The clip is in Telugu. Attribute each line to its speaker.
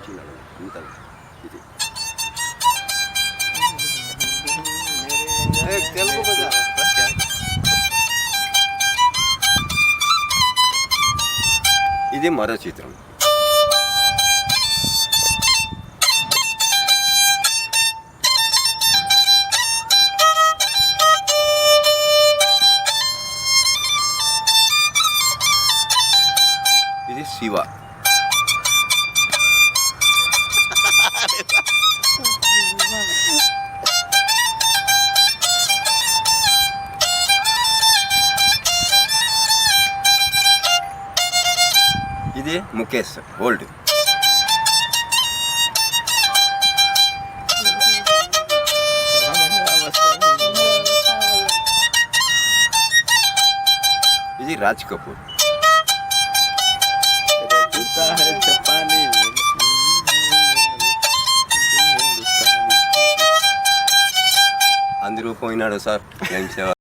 Speaker 1: వచ్చినాడు ఇంత ఇది తెలుగు ఇది మరో చిత్రం. ఇది శివ. ఇది ముఖేష్ ఓల్డ్. ఇది రాజ్ కపూర్. అందరూ పోయినాడు సార్ ఏం సేవ.